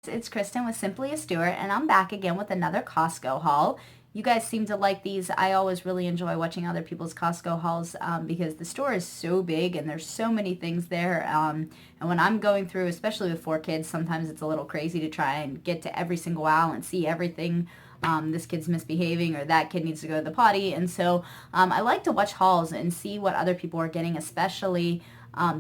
It's Kristen with Simply a Stewart, and I'm back again with another Costco haul. You guys seem to like these. I always really enjoy watching other people's Costco hauls because the store is so big and there's so many things there. And when I'm going through, especially with 4 kids, sometimes it's a little crazy to try and get to every single aisle and see everything. This kid's misbehaving or that kid needs to go to the potty. And so I like to watch hauls and see what other people are getting, especially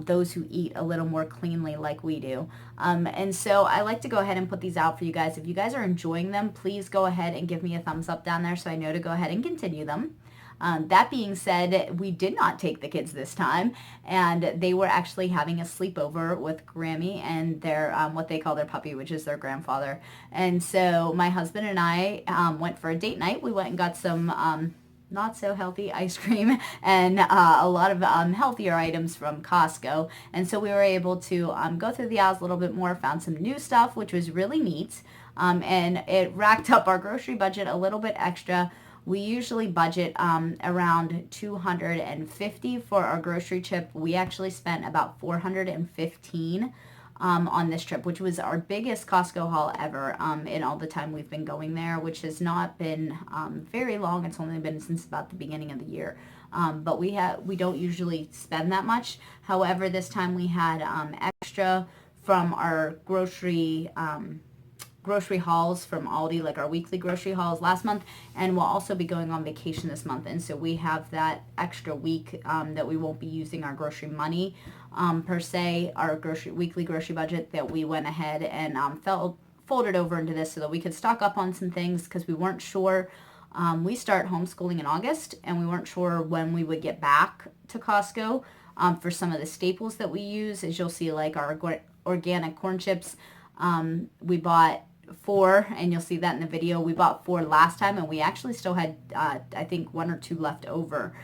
those who eat a little more cleanly like we do. And so I like to go ahead and put these out for you guys. If you guys are enjoying them, please go ahead and give me a thumbs up down there so I know to go ahead and continue them. That being said, we did not take the kids this time, and they were actually having a sleepover with Grammy and their what they call their puppy, which is their grandfather. And so my husband and I went for a date night. We went and got some not so healthy ice cream and a lot of healthier items from Costco. And so we were able to go through the aisles a little bit more, found some new stuff, which was really neat. And it racked up our grocery budget a little bit extra. We usually budget around $250 for our grocery trip. We actually spent about $415 on this trip, which was our biggest Costco haul ever in all the time we've been going there, which has not been very long. It's only been since about the beginning of the year. But we don't usually spend that much. However, this time we had extra from our grocery hauls from Aldi, like our weekly grocery hauls last month, and we'll also be going on vacation this month, and so we have that extra week that we won't be using our grocery money per se, our weekly grocery budget, that we went ahead and folded over into this so that we could stock up on some things because we weren't sure. We start homeschooling in August, and we weren't sure when we would get back to Costco for some of the staples that we use. As you'll see, like our organic corn chips, we bought 4, and you'll see that in the video. We bought 4 last time, and we actually still had I think 1 or 2 left over.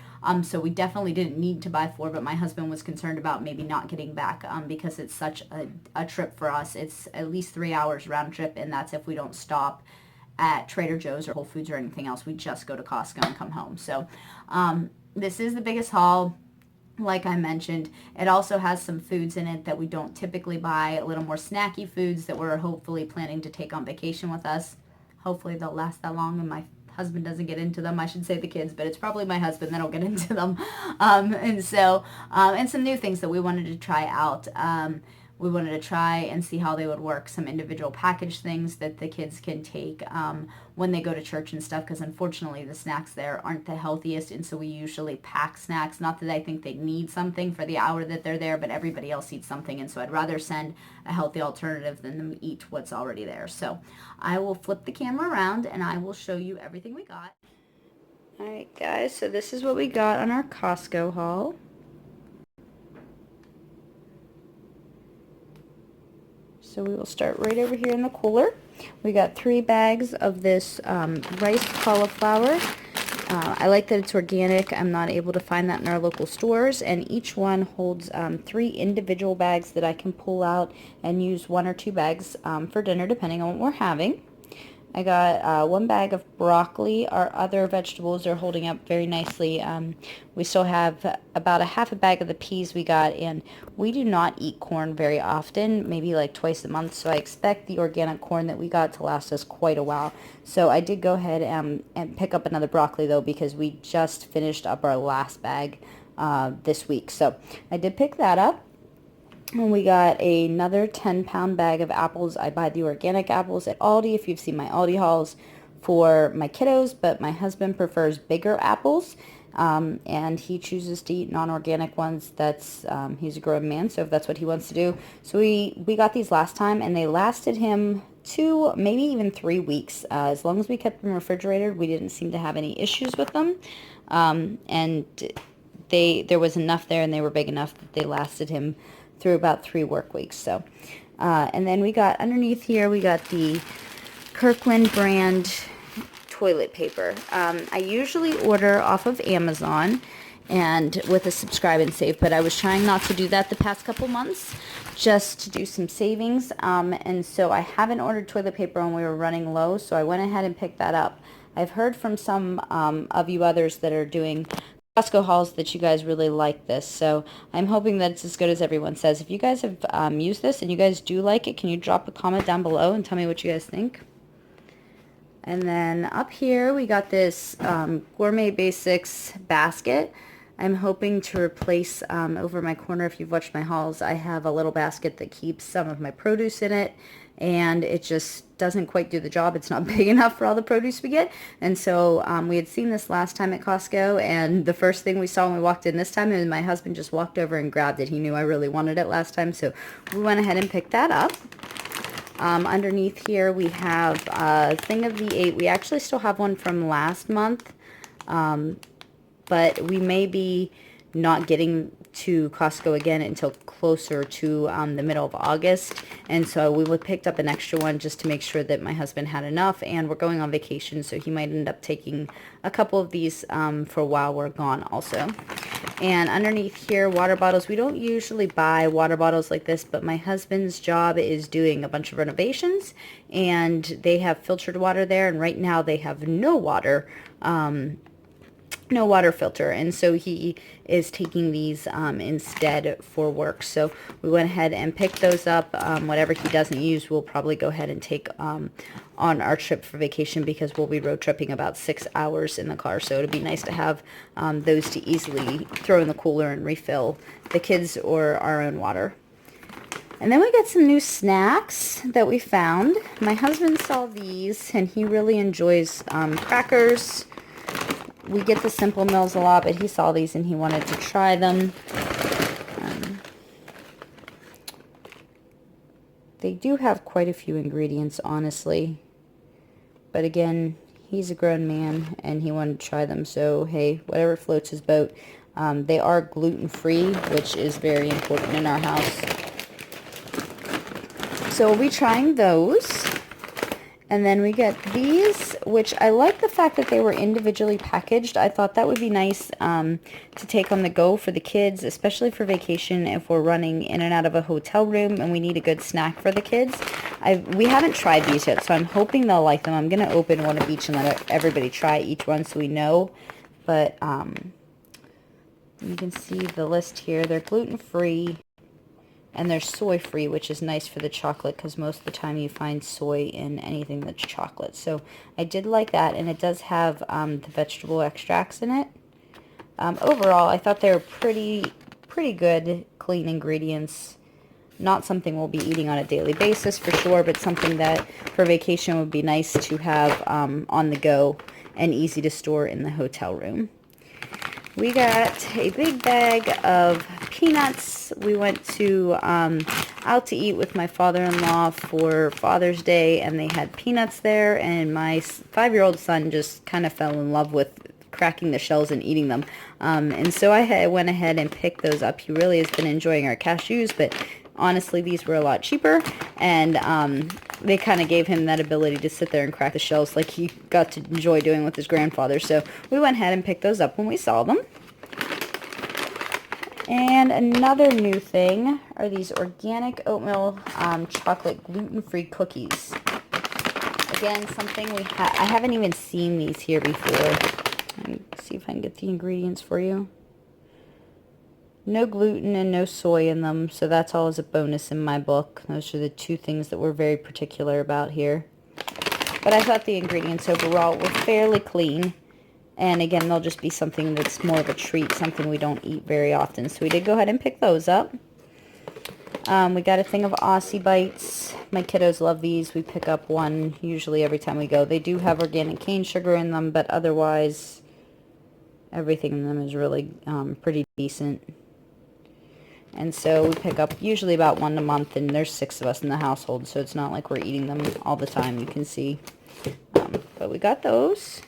So we definitely didn't need to buy 4, but my husband was concerned about maybe not getting back because it's such a trip for us. It's at least 3 hours round trip, and that's if we don't stop at Trader Joe's or Whole Foods or anything else. We just go to Costco and come home. So this is the biggest haul. Like I mentioned, it also has some foods in it that we don't typically buy, a little more snacky foods that we're hopefully planning to take on vacation with us. Hopefully they'll last that long and my husband doesn't get into them. I should say the kids, but it's probably my husband that'll get into them. And some new things that we wanted to try out. We wanted to try and see how they would work, some individual packaged things that the kids can take when they go to church and stuff, because unfortunately the snacks there aren't the healthiest, and so we usually pack snacks. Not that I think they need something for the hour that they're there, but everybody else eats something, and so I'd rather send a healthy alternative than them eat what's already there. So I will flip the camera around and I will show you everything we got. Alright guys, so this is what we got on our Costco haul. So we will start right over here in the cooler. We got 3 bags of this rice cauliflower. I like that it's organic. I'm not able to find that in our local stores, and each one holds 3 individual bags that I can pull out and use 1 or 2 bags for dinner, depending on what we're having. I got 1 bag of broccoli. Our other vegetables are holding up very nicely. We still have about a half a bag of the peas we got, and we do not eat corn very often, maybe like twice a month, so I expect the organic corn that we got to last us quite a while. So I did go ahead and pick up another broccoli, though, because we just finished up our last bag this week. So I did pick that up. And we got another 10-pound bag of apples. I buy the organic apples at Aldi, if you've seen my Aldi hauls, for my kiddos, but my husband prefers bigger apples, and he chooses to eat non-organic ones. That's he's a grown man, so if that's what he wants to do. So we got these last time, and they lasted him 2, maybe even 3 weeks. As long as we kept them refrigerated, we didn't seem to have any issues with them, and there was enough there, and they were big enough that they lasted him through about 3 work weeks. So and then we got underneath here, we got the Kirkland brand toilet paper. I usually order off of Amazon and with a subscribe and save, but I was trying not to do that the past couple months just to do some savings, and so I haven't ordered toilet paper when we were running low, so I went ahead and picked that up. I've heard from some of you others that are doing Costco hauls that you guys really like this. So I'm hoping that it's as good as everyone says. If you guys have used this and you guys do like it, can you drop a comment down below and tell me what you guys think? And then up here we got this Gourmet Basics basket. I'm hoping to replace over my corner, if you've watched my hauls, I have a little basket that keeps some of my produce in it, and it just doesn't quite do the job. It's not big enough for all the produce we get. And so we had seen this last time at Costco, and the first thing we saw when we walked in this time, and my husband just walked over and grabbed it. He knew I really wanted it last time, so we went ahead and picked that up. Underneath here we have a thing of the 8. We actually still have one from last month, but we may be not getting to Costco again until closer to the middle of August, and so we picked up an extra one just to make sure that my husband had enough, and we're going on vacation, so he might end up taking a couple of these for a while we're gone also. And underneath here, water bottles. We don't usually buy water bottles like this, but my husband's job is doing a bunch of renovations, and they have filtered water there, and right now they have no water filter, and so he is taking these instead for work. So we went ahead and picked those up. Whatever he doesn't use, we'll probably go ahead and take on our trip for vacation, because we'll be road tripping about 6 hours in the car, so it'd be nice to have those to easily throw in the cooler and refill the kids or our own water. And then we got some new snacks that we found. My husband saw these, and he really enjoys crackers. We get the Simple Mills a lot, but he saw these and he wanted to try them. They do have quite a few ingredients, honestly. But again, he's a grown man and he wanted to try them, so hey, whatever floats his boat. They are gluten-free, which is very important in our house. So we'll be trying those. And then we get these, which I like the fact that they were individually packaged. I thought that would be nice to take on the go for the kids, especially for vacation if we're running in and out of a hotel room and we need a good snack for the kids. We haven't tried these yet, so I'm hoping they'll like them. I'm going to open one of each and let everybody try each one so we know. But you can see the list here. They're gluten-free. And they're soy-free, which is nice for the chocolate, because most of the time you find soy in anything that's chocolate. So I did like that, and it does have the vegetable extracts in it. Overall, I thought they were pretty good, clean ingredients. Not something we'll be eating on a daily basis for sure, but something that for vacation would be nice to have on the go and easy to store in the hotel room. We got a big bag of peanuts. We went to out to eat with my father-in-law for Father's Day, and they had peanuts there, and my 5-year-old son just kind of fell in love with cracking the shells and eating them. And so I went ahead and picked those up. He really has been enjoying our cashews, but honestly, these were a lot cheaper, and they kind of gave him that ability to sit there and crack the shells like he got to enjoy doing with his grandfather. So we went ahead and picked those up when we saw them. And another new thing are these organic oatmeal chocolate gluten-free cookies. Again, something I haven't even seen these here before. Let me see if I can get the ingredients for you. No gluten and no soy in them, so that's always a bonus in my book. Those are the two things that we're very particular about here. But I thought the ingredients overall were fairly clean. And again, they'll just be something that's more of a treat, something we don't eat very often. So we did go ahead and pick those up. We got a thing of Aussie Bites. My kiddos love these. We pick up one usually every time we go. They do have organic cane sugar in them, but otherwise everything in them is really pretty decent. And so we pick up usually about one a month, and there's 6 of us in the household, so it's not like we're eating them all the time, you can see. But we got those.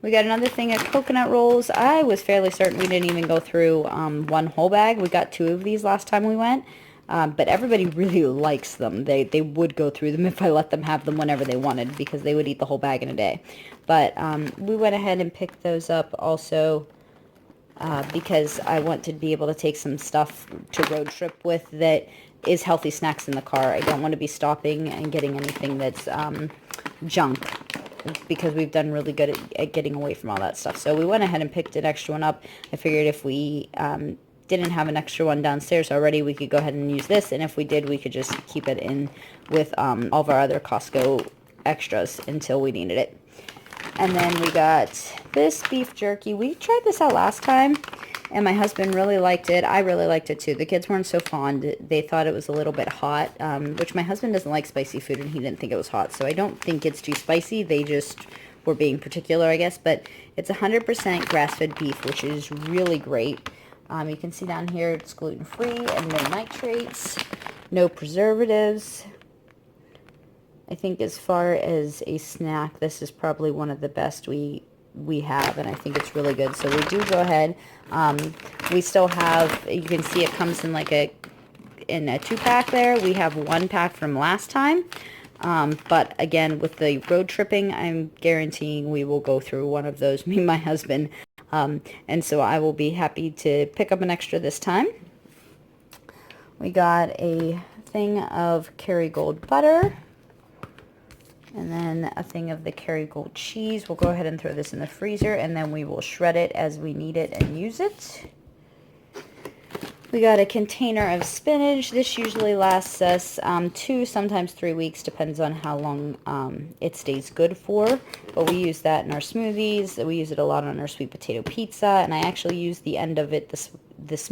We got another thing of coconut rolls. I was fairly certain we didn't even go through one whole bag. We got 2 of these last time we went, but everybody really likes them. They would go through them if I let them have them whenever they wanted, because they would eat the whole bag in a day. But we went ahead and picked those up also. Because I want to be able to take some stuff to road trip with that is healthy snacks in the car. I don't want to be stopping and getting anything that's junk. because we've done really good at getting away from all that stuff. So we went ahead and picked an extra one up. I figured if we didn't have an extra one downstairs already, we could go ahead and use this, and if we did, we could just keep it in with all of our other Costco extras until we needed it. And then we got this beef jerky. We tried this out last time, and my husband really liked it. I really liked it too. The kids weren't so fond. They thought it was a little bit hot, which my husband doesn't like spicy food, and he didn't think it was hot. So I don't think it's too spicy. They just were being particular, I guess. But it's 100% grass-fed beef, which is really great. You can see down here it's gluten-free and no nitrates, no preservatives. I think as far as a snack, this is probably one of the best we have, and I think it's really good. So we do go ahead. We still have, you can see it comes in like a 2-pack there. We have 1 pack from last time. But again, with the road tripping, I'm guaranteeing we will go through one of those, me and my husband. And so I will be happy to pick up an extra this time. We got a thing of Kerrygold butter. And then a thing of the Kerrygold cheese. We'll go ahead and throw this in the freezer, and then we will shred it as we need it and use it. We got a container of spinach. This usually lasts us 2, sometimes 3 weeks, depends on how long it stays good for. But we use that in our smoothies. We use it a lot on our sweet potato pizza, and I actually used the end of it this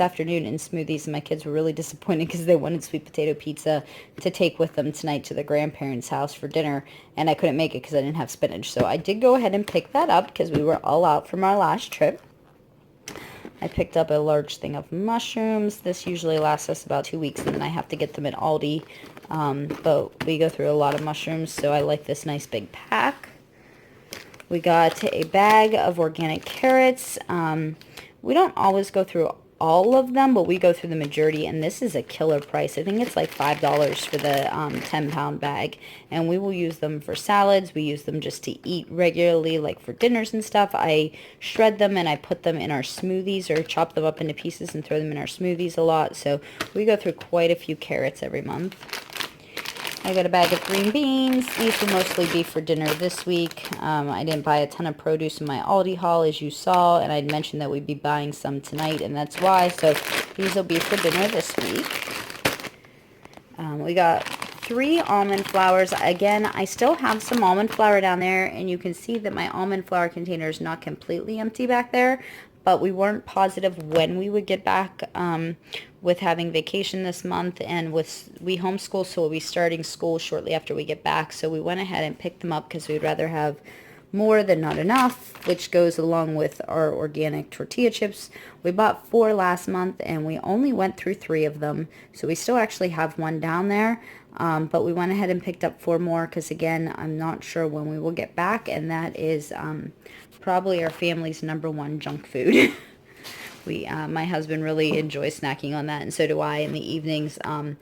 afternoon in smoothies, and my kids were really disappointed because they wanted sweet potato pizza to take with them tonight to the grandparents' house for dinner, and I couldn't make it because I didn't have spinach. So I did go ahead and pick that up because we were all out from our last trip. I picked up a large thing of mushrooms. This usually lasts us about 2 weeks, and then I have to get them at Aldi. But we go through a lot of mushrooms, so I like this nice big pack. We got a bag of organic carrots. We don't always go through all of them, but we go through the majority, and this is a killer price. I think it's like $5 for the 10-pound bag, and we will use them for salads. We use them just to eat regularly, like for dinners and stuff. I shred them and I put them in our smoothies, or chop them up into pieces and throw them in our smoothies a lot. So we go through quite a few carrots every month. I got a bag of green beans. These will mostly be for dinner this week. I didn't buy a ton of produce in my Aldi haul, as you saw, and I'd mentioned that we'd be buying some tonight, and that's why. So these will be for dinner this week. We got 3 almond flours. Again, I still have some almond flour down there, and you can see that my almond flour container is not completely empty back there, but we weren't positive when we would get back with having vacation this month, and we homeschool, so we'll be starting school shortly after we get back. So we went ahead and picked them up because we'd rather have more than not enough, which goes along with our organic tortilla chips. We bought 4 last month, and we only went through 3 of them, so we still actually have 1 down there. But we went ahead and picked up 4 more because, again, I'm not sure when we will get back, and that is probably our family's #1 junk food. My husband really enjoys snacking on that, and so do I in the evenings, and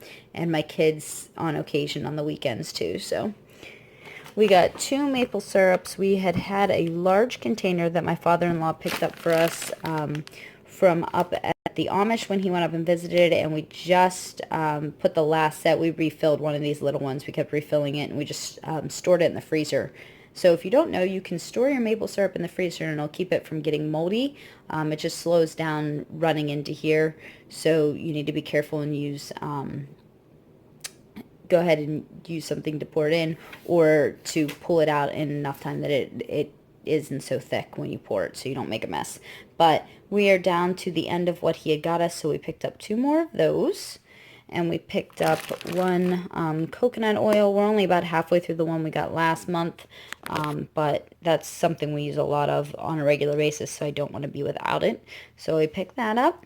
my kids on occasion on the weekends too. So we got 2 maple syrups. We had a large container that my father-in-law picked up for us from up at the Amish when he went up and visited, and we just put the last set. We refilled one of these little ones. We kept refilling it, and we just stored it in the freezer. So if you don't know, you can store your maple syrup in the freezer, and it'll keep it from getting moldy. It just slows down running into here, so you need to be careful and go ahead and use something to pour it in, or to pull it out in enough time that it isn't so thick when you pour it, so you don't make a mess. But we are down to the end of what he had got us, so we picked up 2 more of those. And we picked up 1 coconut oil. We're only about halfway through the one we got last month, but that's something we use a lot of on a regular basis, so I don't want to be without it. So we picked that up.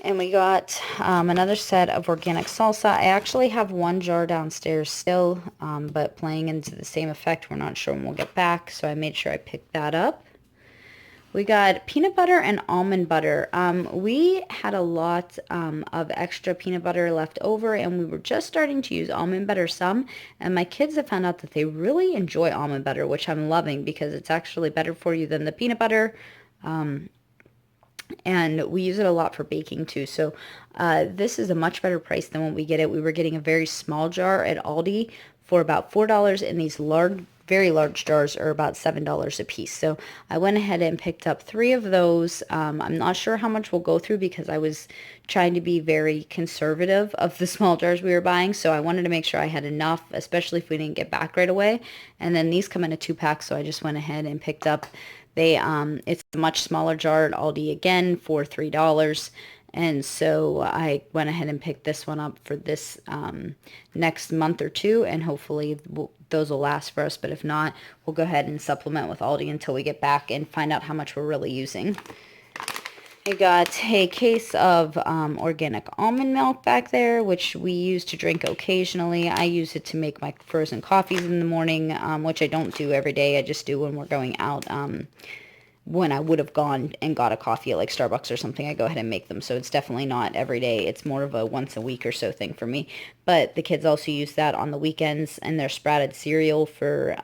And we got another set of organic salsa. I actually have 1 jar downstairs still, but playing into the same effect, we're not sure when we'll get back, so I made sure I picked that up. We got peanut butter and almond butter. We had a lot of extra peanut butter left over, and we were just starting to use almond butter some, and my kids have found out that they really enjoy almond butter, which I'm loving because it's actually better for you than the peanut butter. and we use it a lot for baking too. So this is a much better price than when we get it. We were getting a very small jar at Aldi for about $4, and these large, very large jars are about $7 a piece. So I went ahead and picked up 3 of those. I'm not sure how much we'll go through because I was trying to be very conservative of the small jars we were buying. So I wanted to make sure I had enough, especially if we didn't get back right away. And then these come in a 2-pack, so I just went ahead and picked up it's a much smaller jar at Aldi again for $3. And so I went ahead and picked this one up for this next month or two, and hopefully those will last for us. But if not, we'll go ahead and supplement with Aldi until we get back and find out how much we're really using. I got a case of organic almond milk back there, which we use to drink occasionally. I use it to make my frozen coffees in the morning, which I don't do every day. I just do when we're going out. When I would have gone and got a coffee at like Starbucks or something, I go ahead and make them. So it's definitely not every day. It's more of a once a week or so thing for me. But the kids also use that on the weekends and their sprouted cereal for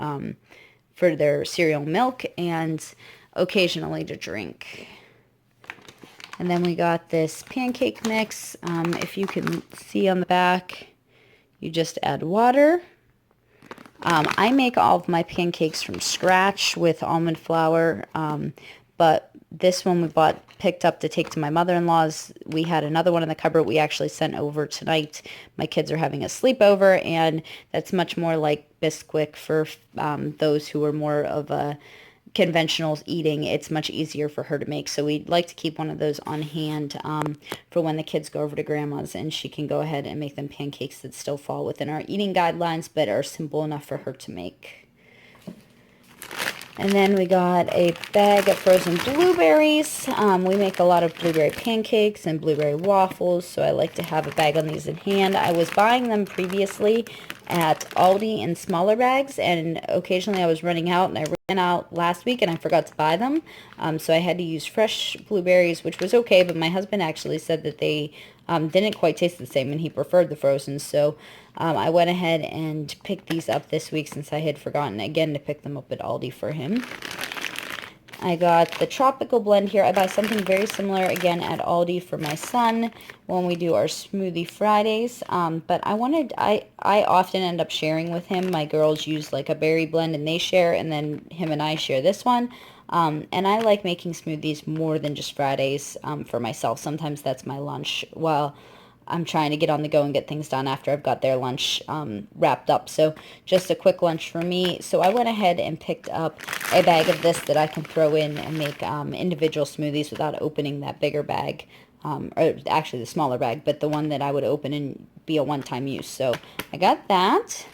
their cereal milk and occasionally to drink. And then we got this pancake mix. If you can see on the back, you just add water. I make all of my pancakes from scratch with almond flour, but this one we picked up to take to my mother-in-law's. We had another one in the cupboard we actually sent over tonight. My kids are having a sleepover, and that's much more like Bisquick for those who are more of a conventional eating. It's much easier for her to make, so we'd like to keep one of those on hand for when the kids go over to grandma's, and she can go ahead and make them pancakes that still fall within our eating guidelines but are simple enough for her to make. And then we got a bag of frozen blueberries. We make a lot of blueberry pancakes and blueberry waffles, so I like to have a bag on these in hand. I was buying them previously at Aldi in smaller bags, and occasionally I was running out, and I ran out last week and I forgot to buy them. So I had to use fresh blueberries, which was okay, but my husband actually said that they didn't quite taste the same and he preferred the frozen. So I went ahead and picked these up this week since I had forgotten again to pick them up at Aldi for him. I got the tropical blend here. I buy something very similar again at Aldi for my son when we do our smoothie Fridays. But I often end up sharing with him. My girls use like a berry blend and they share, and then him and I share this one. And I like making smoothies more than just Fridays for myself. Sometimes that's my lunch while I'm trying to get on the go and get things done after I've got their lunch wrapped up. So just a quick lunch for me. So I went ahead and picked up a bag of this that I can throw in and make individual smoothies without opening that bigger bag. Or actually the smaller bag, but the one that I would open and be a one-time use. So I got that.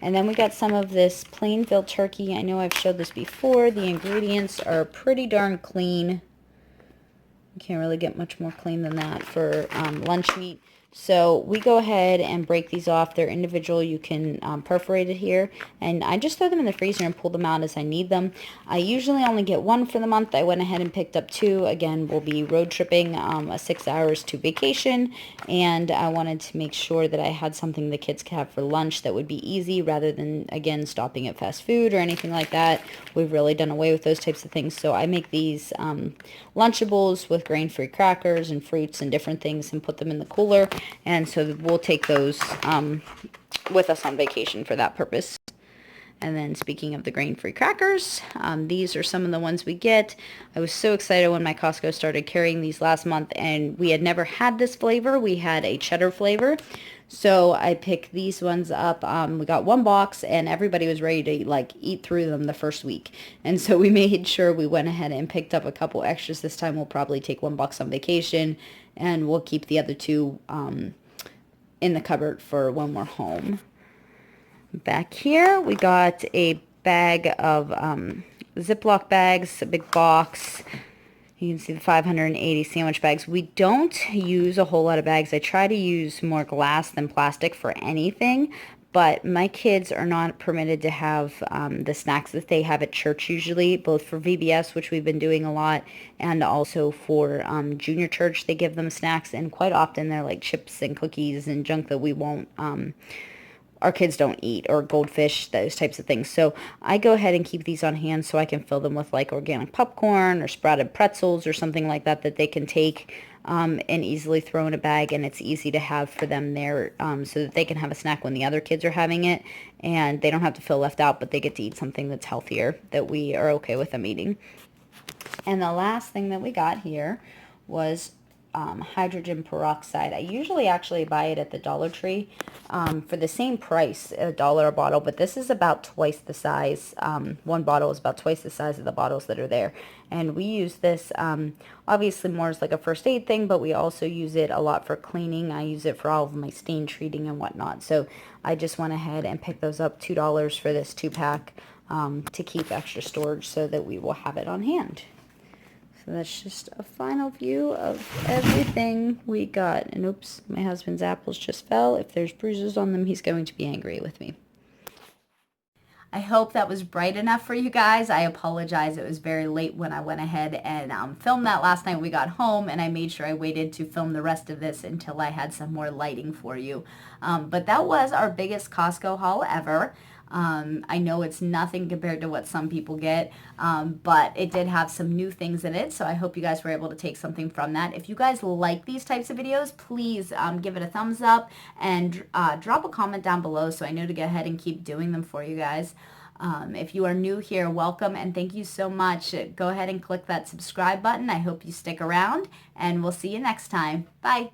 And then we got some of this Plainville turkey. I know I've showed this before. The ingredients are pretty darn clean. You can't really get much more clean than that for lunch meat. So we go ahead and break these off. They're individual. You can perforate it here. And I just throw them in the freezer and pull them out as I need them. I usually only get one for the month. I went ahead and picked up 2. Again, we'll be road tripping a 6 hours to vacation. And I wanted to make sure that I had something the kids could have for lunch that would be easy rather than, again, stopping at fast food or anything like that. We've really done away with those types of things. So I make these Lunchables with grain-free crackers and fruits and different things and put them in the cooler. And so we'll take those with us on vacation for that purpose. And then speaking of the grain-free crackers, these are some of the ones we get. I was so excited when my Costco started carrying these last month, and we had never had this flavor. We had a cheddar flavor. So I picked these ones up. We got 1 box, and everybody was ready to like eat through them the first week. And so we made sure we went ahead and picked up a couple extras this time. We'll probably take 1 box on vacation, and we'll keep the other 2 in the cupboard for when we're home. Back here, we got a bag of Ziploc bags, a big box. You can see the 580 sandwich bags. We don't use a whole lot of bags. I try to use more glass than plastic for anything, but my kids are not permitted to have the snacks that they have at church usually, both for VBS, which we've been doing a lot, and also for junior church. They give them snacks, and quite often they're like chips and cookies and junk that we won't our kids don't eat, or goldfish, those types of things. So I go ahead and keep these on hand so I can fill them with like organic popcorn or sprouted pretzels or something like that that they can take and easily throw in a bag, and it's easy to have for them there so that they can have a snack when the other kids are having it, and they don't have to feel left out, but they get to eat something that's healthier that we are okay with them eating. And the last thing that we got here was hydrogen peroxide. I usually actually buy it at the Dollar Tree for the same price, $1 a bottle, but this is about twice the size. One bottle is about twice the size of the bottles that are there. And we use this obviously more as like a first aid thing, but we also use it a lot for cleaning. I use it for all of my stain treating and whatnot. So I just went ahead and picked those up, $2 for this 2-pack to keep extra storage so that we will have it on hand. So that's just a final view of everything we got. And oops, my husband's apples just fell. If there's bruises on them, he's going to be angry with me. I hope that was bright enough for you guys. I apologize. It was very late when I went ahead and filmed that last night when we got home, and I made sure I waited to film the rest of this until I had some more lighting for you. But that was our biggest Costco haul ever. I know it's nothing compared to what some people get, but it did have some new things in it, so I hope you guys were able to take something from that. If you guys like these types of videos, please give it a thumbs up and drop a comment down below so I know to go ahead and keep doing them for you guys. If you are new here, welcome and thank you so much. Go ahead and click that subscribe button. I hope you stick around, and we'll see you next time. Bye.